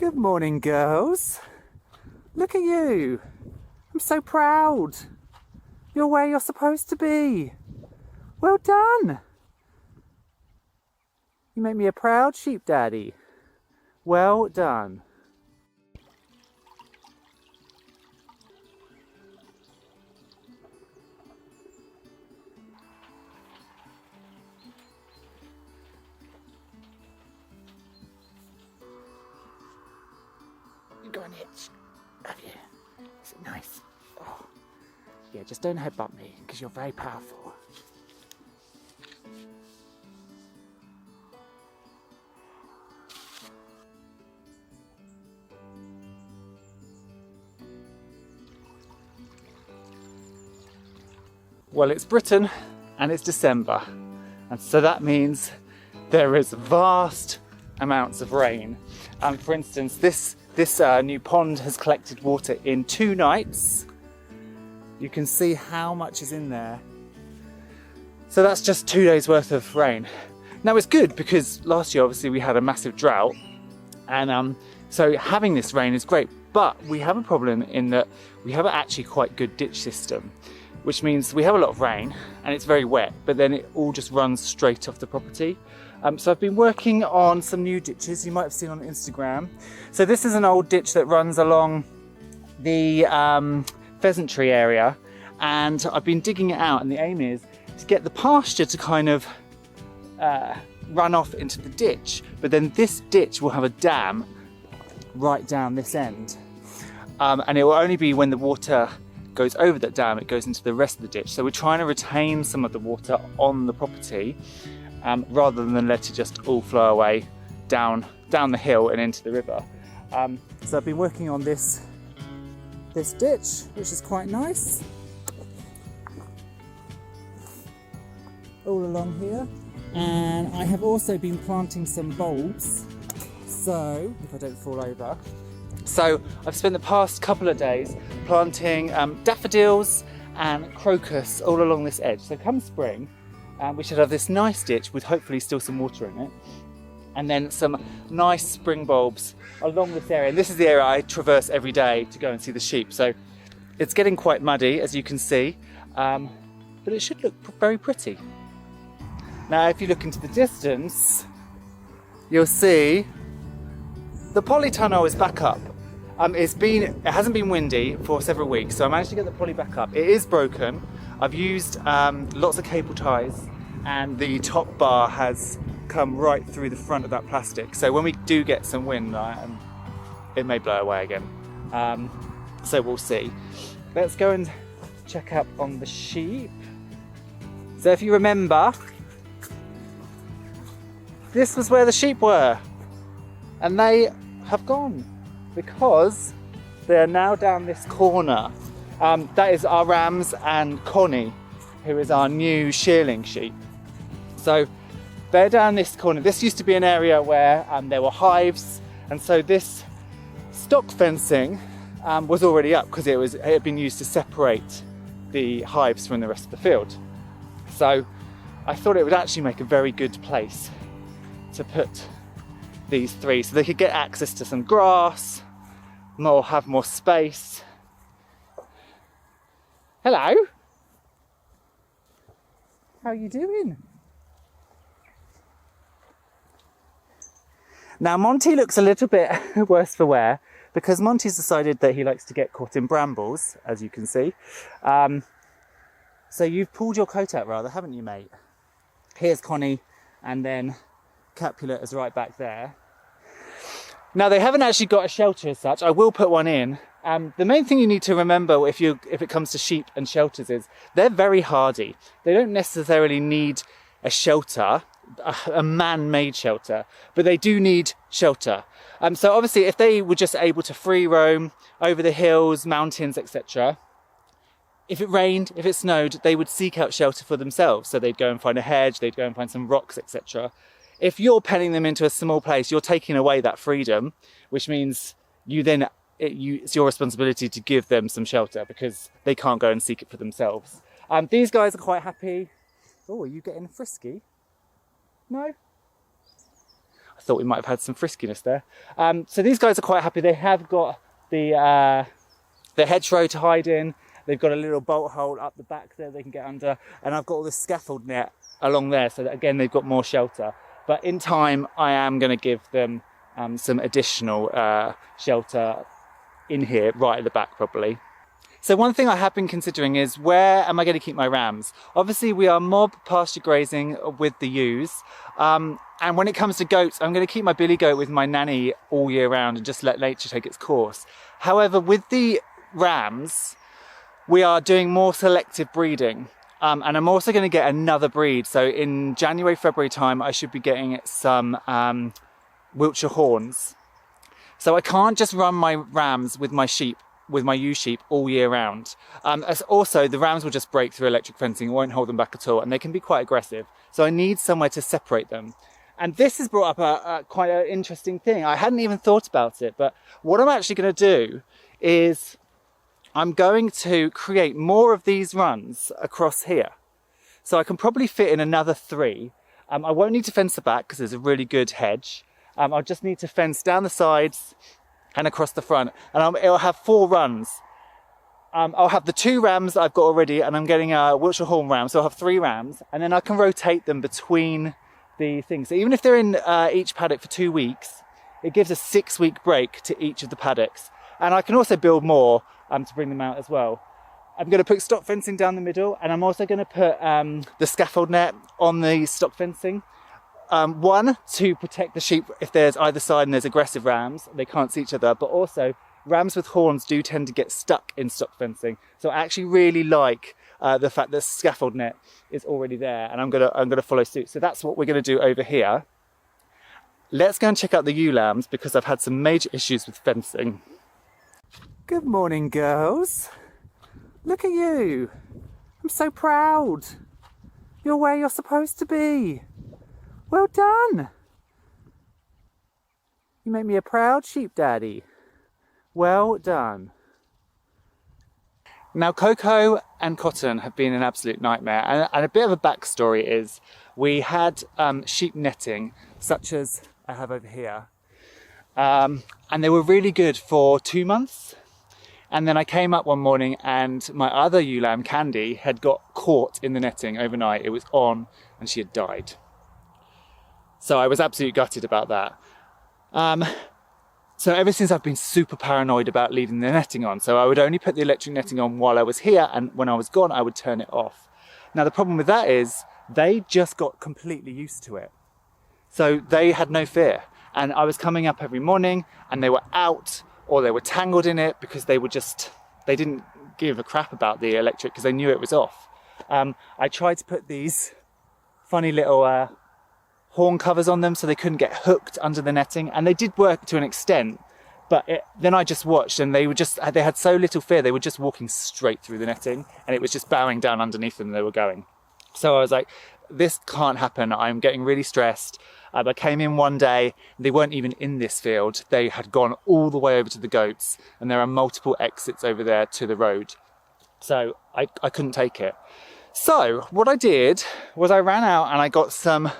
Good morning, girls. Look at you. I'm so proud. You're where you're supposed to be. Well done. You make me a proud sheep daddy. Well done. Go on it. Have you? Is it nice? Oh. Yeah, just don't headbutt me because you're very powerful. Well, it's Britain and it's December, and so that means there is vast amounts of rain. For instance, this new pond has collected water in 2 nights. You can see how much is in there. So that's just 2 days worth of rain. Now it's good because last year obviously we had a massive drought, and so having this rain is great, but we have a problem in that we have actually quite good ditch system, which means we have a lot of rain and it's very wet, but then it all just runs straight off the property. So I've been working on some new ditches you might have seen on Instagram. So this is an old ditch that runs along the pheasantry area, and I've been digging it out, and the aim is to get the pasture to kind of run off into the ditch, but then this ditch will have a dam right down this end, and it will only be when the water goes over that dam it goes into the rest of the ditch. So we're trying to retain some of the water on the property, rather than let it just all flow away down the hill and into the river. So I've been working on this ditch, which is quite nice, all along here. And I have also been planting some bulbs, so if I don't fall over. So I've spent the past couple of days planting daffodils and crocus all along this edge. So come spring, we should have this nice ditch with hopefully still some water in it, and then some nice spring bulbs along this area. And this is the area I traverse every day to go and see the sheep. So it's getting quite muddy, as you can see, but it should look very pretty. Now, if you look into the distance, you'll see the polytunnel is back up. It hasn't been windy for several weeks, so I managed to get the poly back up. It is broken. I've used lots of cable ties, and the top bar has come right through the front of that plastic. So when we do get some wind, it may blow away again. So we'll see. Let's go and check up on the sheep. So if you remember, this was where the sheep were, and they have gone because they are now down this corner. That is our rams and Connie, who is our new shearling sheep. So they're down this corner. This used to be an area where there were hives, and so this stock fencing was already up because it had been used to separate the hives from the rest of the field. So I thought it would actually make a very good place to put these 3 so they could get access to some grass, have more space. Hello. How are you doing? Now Monty looks a little bit worse for wear because Monty's decided that he likes to get caught in brambles, as you can see. So you've pulled your coat out rather, haven't you, mate? Here's Connie, and then Capulet is right back there. Now they haven't actually got a shelter as such. I will put one in. The main thing you need to remember if it comes to sheep and shelters is they're very hardy. They don't necessarily need a shelter, a man-made shelter, but they do need shelter. So obviously if they were just able to free roam over the hills, mountains, etc., if it rained, if it snowed, they would seek out shelter for themselves. So they'd go and find a hedge, they'd go and find some rocks, etc. If you're penning them into a small place, you're taking away that freedom, which means it's your responsibility to give them some shelter because they can't go and seek it for themselves. These guys are quite happy. Oh, are you getting frisky? No? I thought we might have had some friskiness there. So these guys are quite happy. They have got the hedgerow to hide in. They've got a little bolt hole up the back there they can get under. And I've got all this scaffold net along there so that, again, they've got more shelter. But in time, I am going to give them some additional shelter in here, right at the back probably. So one thing I have been considering is, where am I going to keep my rams? Obviously we are mob pasture grazing with the ewes. And when it comes to goats, I'm going to keep my billy goat with my nanny all year round and just let nature take its course. However, with the rams, we are doing more selective breeding. And I'm also going to get another breed. So in January, February time, I should be getting some Wiltshire horns. So I can't just run my rams with my sheep, with my ewe sheep all year round. As also, the rams will just break through electric fencing. It won't hold them back at all. And they can be quite aggressive. So I need somewhere to separate them. And this has brought up a quite an interesting thing. I hadn't even thought about it. But what I'm actually going to do is I'm going to create more of these runs across here. So I can probably fit in another 3. I won't need to fence the back because there's a really good hedge. I'll just need to fence down the sides and across the front, and it'll have 4 runs. I'll have the 2 rams that I've got already, and I'm getting a Wiltshire horn ram, so I'll have 3 rams, and then I can rotate them between the things. So even if they're in each paddock for 2 weeks, it gives a 6-week break to each of the paddocks. And I can also build more to bring them out as well. I'm going to put stock fencing down the middle, and I'm also going to put the scaffold net on the stock fencing. One, to protect the sheep if there's either side and there's aggressive rams, they can't see each other, but also rams with horns do tend to get stuck in stock fencing. So I actually really like the fact that scaffold net is already there, and I'm gonna follow suit. So that's what we're gonna do over here. Let's go and check out the ewe lambs because I've had some major issues with fencing. Good morning, girls. Look at you. I'm so proud. You're where you're supposed to be. Well done. You make me a proud sheep daddy. Well done. Now, Coco and Cotton have been an absolute nightmare. And a bit of a backstory is we had sheep netting, such as I have over here. And they were really good for 2 months. And then I came up one morning and my other ewe lamb, Candy, had got caught in the netting overnight. It was on and she had died. So I was absolutely gutted about that. So ever since I've been super paranoid about leaving the netting on. So I would only put the electric netting on while I was here, and when I was gone, I would turn it off. Now the problem with that is they just got completely used to it. So they had no fear. And I was coming up every morning and they were out or they were tangled in it because they didn't give a crap about the electric because they knew it was off. I tried to put these funny little horn covers on them so they couldn't get hooked under the netting, and they did work to an extent, but then I just watched and they had so little fear, they were just walking straight through the netting and it was just bowing down underneath them and they were going. So I was like, this can't happen, I'm getting really stressed. I came in one day, they weren't even in this field, they had gone all the way over to the goats, and there are multiple exits over there to the road. So I couldn't take it. So what I did was I ran out and I got some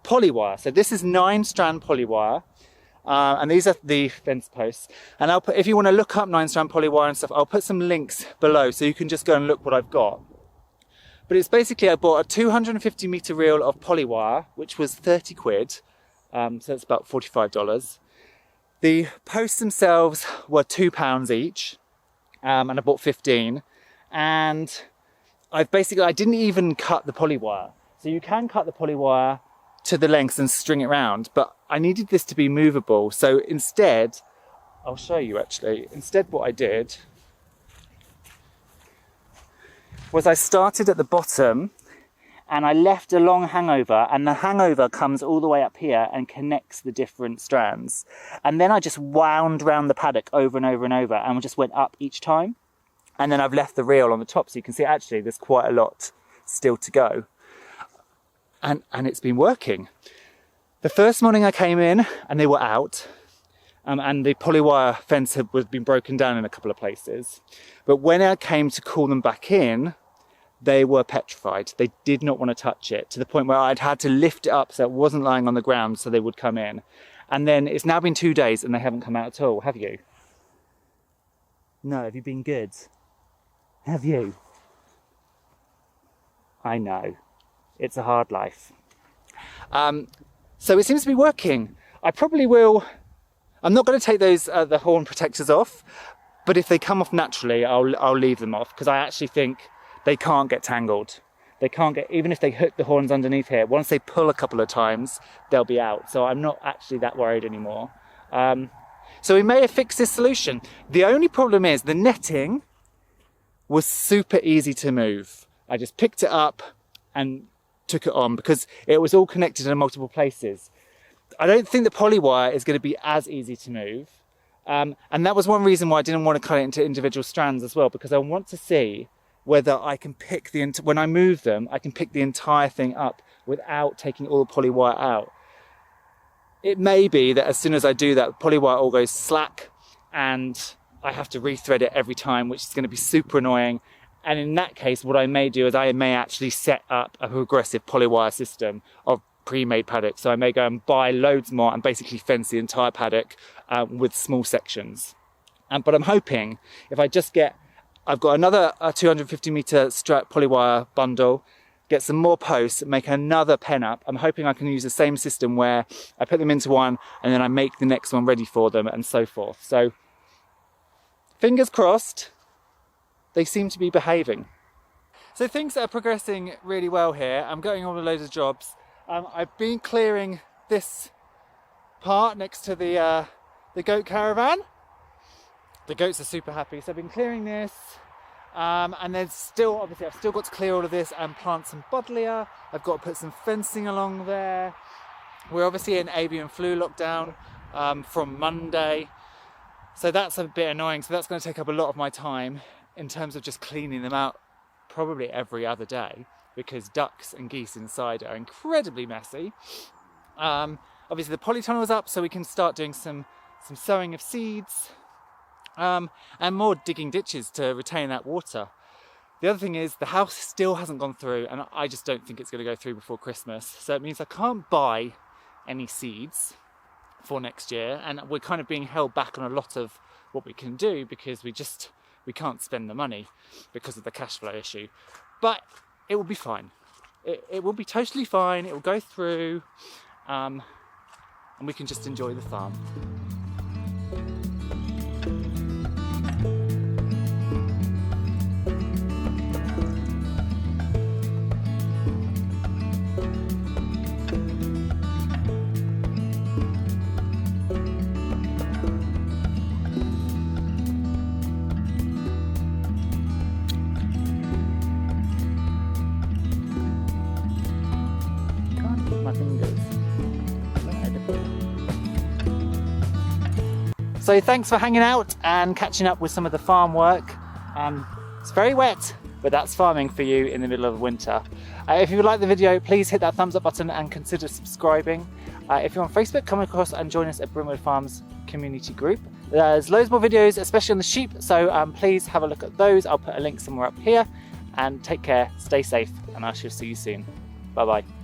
polywire. So this is 9-strand polywire, and these are the fence posts. And I'll put, if you want to look up 9-strand polywire and stuff, I'll put some links below so you can just go and look what I've got. But it's basically, I bought a 250 metre reel of polywire, which was 30 quid, so it's about $45. The posts themselves were £2 each, and I bought 15. And I didn't even cut the polywire. So you can cut the polywire to the lengths and string it round, but I needed this to be movable. So instead, I'll show you actually, instead what I did was I started at the bottom and I left a long hangover, and the hangover comes all the way up here and connects the different strands. And then I just wound round the paddock over and over and over and just went up each time. And then I've left the reel on the top so you can see actually there's quite a lot still to go. And it's been working. The first morning I came in and they were out, and the polywire fence had been broken down in a couple of places. But when I came to call them back in, they were petrified. They did not want to touch it, to the point where I'd had to lift it up so it wasn't lying on the ground so they would come in. And then it's now been 2 days and they haven't come out at all, have you? No, have you been good? Have you? I know, it's a hard life. So it seems to be working. I probably will, I'm not going to take those the horn protectors off, but if they come off naturally, I'll leave them off, because I actually think they can't get tangled. They can't get, even if they hook the horns underneath here, once they pull a couple of times, they'll be out. So I'm not actually that worried anymore. So we may have fixed this solution. The only problem is the netting was super easy to move. I just picked it up and took it on because it was all connected in multiple places. I don't think the polywire is going to be as easy to move. And that was one reason why I didn't want to cut it into individual strands as well, because I want to see whether I can pick when I move them, I can pick the entire thing up without taking all the polywire out. It may be that as soon as I do that, the polywire all goes slack and I have to rethread it every time, which is going to be super annoying. And in that case, what I may do is I may actually set up a progressive polywire system of pre-made paddocks. So I may go and buy loads more and basically fence the entire paddock with small sections. But I'm hoping if I just I've got another 250 meter strap polywire bundle, get some more posts, make another pen up. I'm hoping I can use the same system where I put them into one and then I make the next one ready for them and so forth. So fingers crossed, they seem to be behaving. So things are progressing really well here. I'm going on with loads of jobs. I've been clearing this part next to the goat caravan. The goats are super happy, so I've been clearing this. And then still, obviously, I've still got to clear all of this and plant some buddleia. I've got to put some fencing along there. We're obviously in avian flu lockdown from Monday. So that's a bit annoying. So that's going to take up a lot of my time in terms of just cleaning them out probably every other day, because ducks and geese inside are incredibly messy. Obviously the polytunnel is up, so we can start doing some sowing of seeds. And more digging ditches to retain that water. The other thing is the house still hasn't gone through, and I just don't think it's going to go through before Christmas. So it means I can't buy any seeds for next year, and we're kind of being held back on a lot of what we can do because we can't spend the money because of the cash flow issue. But it will be fine. It will be totally fine. It will go through, and we can just enjoy the farm. So thanks for hanging out and catching up with some of the farm work. It's very wet, but that's farming for you in the middle of winter. If you like the video, please hit that thumbs up button and consider subscribing. If you're on Facebook, come across and join us at Brimwood Farm's community group. There's loads more videos, especially on the sheep, so please have a look at those. I'll put a link somewhere up here, and take care, stay safe, and I shall see you soon. Bye bye.